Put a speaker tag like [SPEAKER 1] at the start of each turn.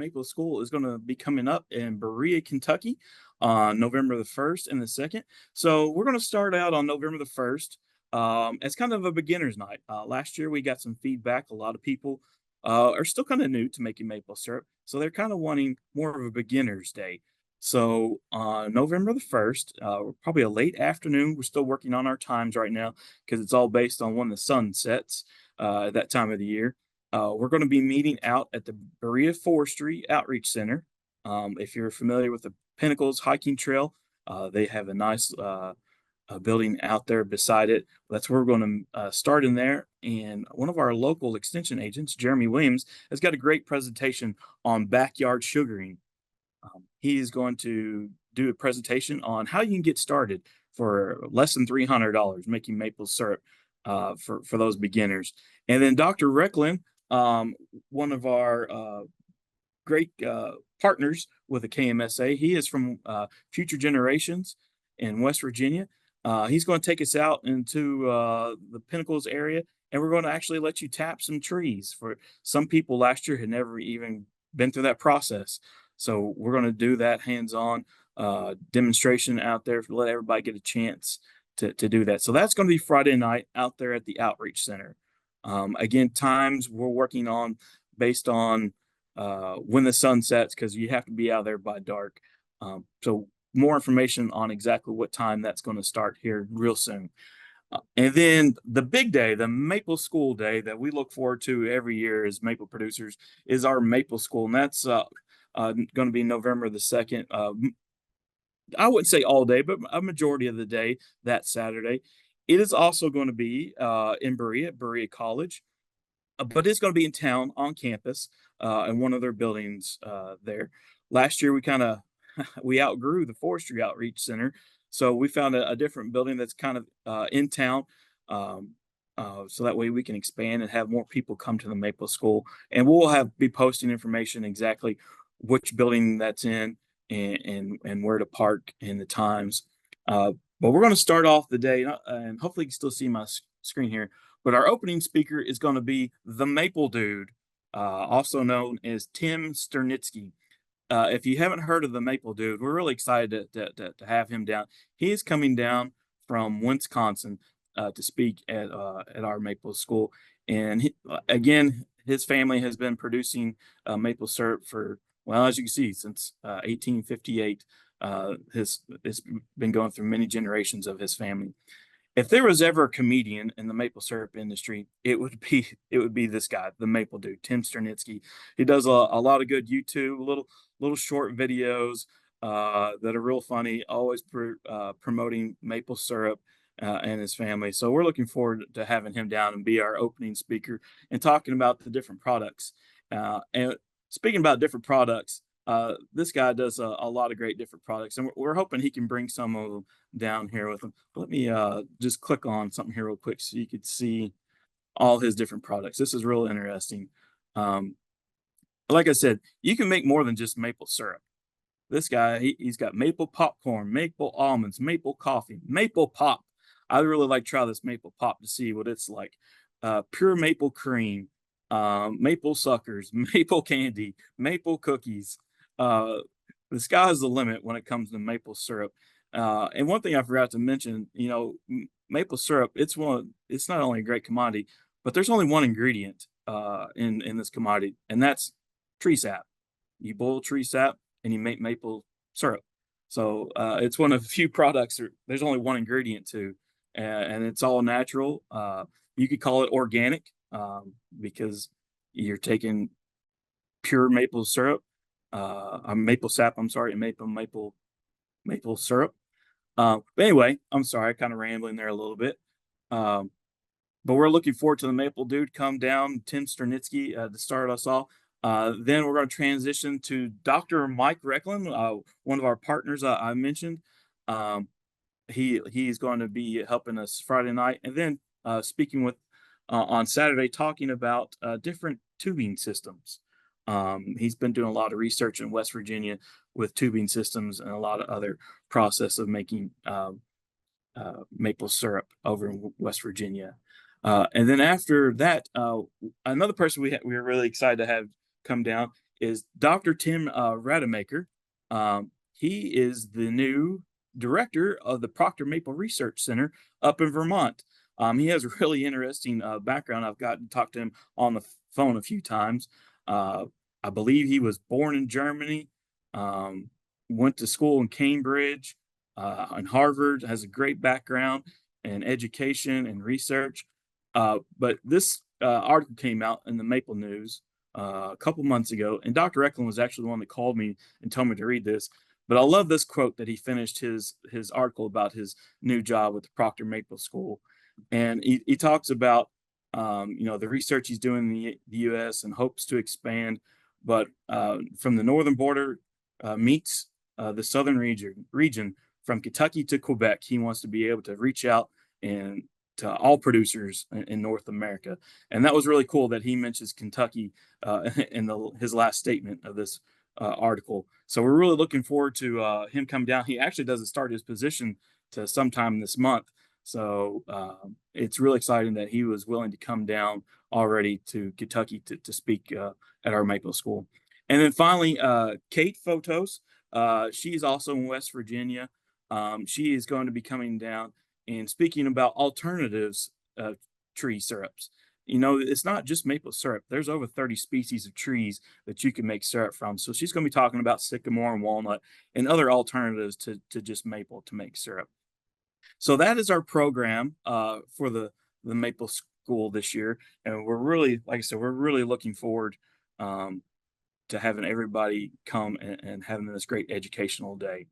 [SPEAKER 1] Maple School is going to be coming up in Berea, Kentucky on November the 1st and the 2nd. So we're going to start out on November the 1st as kind of a beginner's night. Last year we got some feedback. A lot of people are still kind of new to making maple syrup. So they're kind of wanting more of a beginner's day. So November the 1st, probably a late afternoon. We're still working on our times right now because it's all based on when the sun sets at that time of the year. We're going to be meeting out at the Berea Forestry Outreach Center. If you're familiar with the Pinnacles Hiking Trail, they have a nice building out there beside it. That's where we're going to start in there. And one of our local extension agents, Jeremy Williams, has got a great presentation on backyard sugaring. He is going to do a presentation on how you can get started for less than $300 making maple syrup for those beginners. And then Dr. Recklin, one of our great partners with the KMSA, he is from Future Generations in West Virginia. He's going to take us out into the Pinnacles area, and we're going to actually let you tap some trees. For some people last year had never even been through that process. So we're going to do that hands-on demonstration out there to let everybody get a chance to do that. So that's going to be Friday night out there at the Outreach Center. Again, times we're working on based on when the sun sets, because you have to be out there by dark. So more information on exactly what time that's going to start here real soon. And then the big day, the Maple School Day that we look forward to every year as maple producers, is our Maple School. And that's going to be November the 2nd. I wouldn't say all day, but a majority of the day that Saturday. It is also going to be in Berea College, but it's going to be in town on campus in one of their buildings there. Last year, we outgrew the Forestry Outreach Center, so we found a different building that's kind of in town. So that way we can expand and have more people come to the Maple School, and we'll be posting information exactly which building that's in and where to park and the times. But we're going to start off the day, and hopefully you can still see my screen here. But our opening speaker is going to be the Maple Dude, also known as Tim Sternitsky. If you haven't heard of the Maple Dude, we're really excited to have him down. He is coming down from Wisconsin to speak at our Maple School. And again, his family has been producing maple syrup for, well, as you can see, since 1858. It's been going through many generations of his family. If there was ever a comedian in the maple syrup industry, it would be this guy, the Maple Dude, Tim Sternitsky. He does a lot of good YouTube, little short videos that are real funny, always promoting maple syrup and his family. So we're looking forward to having him down and be our opening speaker and talking about the different products. And speaking about different products, this guy does a lot of great different products, and we're hoping he can bring some of them down here with him. Let me just click on something here real quick so you could see all his different products. This is real interesting. Like I said, you can make more than just maple syrup. This guy, he's got maple popcorn, maple almonds, maple coffee, maple pop. I'd really like to try this maple pop to see what it's like. Pure maple cream, maple suckers, maple candy, maple cookies. The sky's the limit when it comes to maple syrup. And one thing I forgot to mention, maple syrup, it's not only a great commodity, but there's only one ingredient in this commodity, and that's tree sap. You boil tree sap and you make maple syrup. So it's one of the few products there's only one ingredient to, and it's all natural. You could call it organic because you're taking pure maple syrup, maple sap, I'm sorry, and maple syrup. But anyway, I'm sorry, I kind of rambling there a little bit. But we're looking forward to the Maple Dude come down, Tim Sternitsky, to start us off. Then we're going to transition to Dr. Mike Recklin, one of our partners I mentioned. He's going to be helping us Friday night, and then speaking with on Saturday, talking about different tubing systems. He's been doing a lot of research in West Virginia with tubing systems and a lot of other process of making maple syrup over in West Virginia. And then after that, another person we're really excited to have come down is Dr. Tim Rademacher. He is the new director of the Proctor Maple Research Center up in Vermont. He has a really interesting background. I've gotten to talk to him on the phone a few times. Uh, I believe he was born in Germany, um, went to school in Cambridge and Harvard, has a great background in education and research. But this article came out in the Maple News a couple months ago, and Dr. Eklund was actually the one that called me and told me to read this. But I love this quote that he finished his article about his new job with the Proctor Maple School, and he talks about the research he's doing in the U.S. and hopes to expand, but from the northern border meets the southern region from Kentucky to Quebec. He wants to be able to reach out and to all producers in North America. And that was really cool that he mentions Kentucky in his last statement of this article. So we're really looking forward to him coming down. He actually doesn't start his position to sometime this month. So it's really exciting that he was willing to come down already to Kentucky to speak at our Maple School. And then finally, Kate Photos. She's also in West Virginia. She is going to be coming down and speaking about alternatives tree syrups. It's not just maple syrup. There's over 30 species of trees that you can make syrup from. So she's going to be talking about sycamore and walnut and other alternatives to just maple to make syrup. So that is our program for the Maple School this year, and we're really, like I said, we're really looking forward um, to having everybody come and having this great educational day.